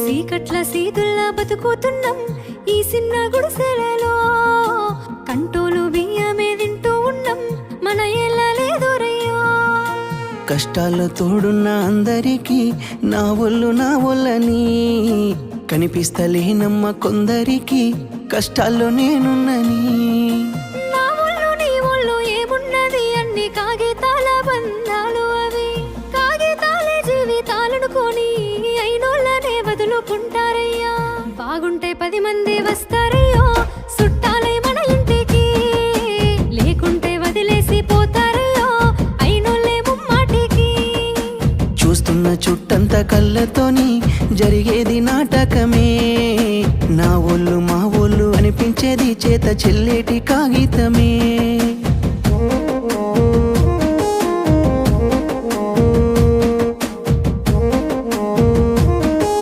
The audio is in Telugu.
సీకట్ల సీతుల్లా బతుకుతున్నాం ఈ చిన్న గుడిసెలలో. కంటోలు బియ్యమే తింటూ ఉన్నాం మన ఏళ్ళలేదోరయ్యో. కష్టాల్లో తోడున్న అందరికీ నా ఒళ్ళని కనిపిస్తలేనమ్మ కొందరికి కష్టాల్లో నేనున్నని. నా ఒళ్ళు నీ ఒళ్ళు ఏమున్నది అన్ని కాగితాల బంధాలు, అవి కాగితాలే జీవితాలనుకొని అయినోళ్ళనే వదులుకుంటారయ్యా. బాగుంటే 10 మంది వస్తారయ్యో చుట్టాలై మన ఇంటికి, లేకుంటే వదిలేసి పోతారయ్యో అయినోళ్ళే ముమ్మాటికి. చూస్తున్న చుట్టంతా కళ్ళతోని జరిగేది నాటకమే. నా ఒళ్ళు మా ఒళ్ళు అనిపించేది చేత చెల్లేటి కాగితమే.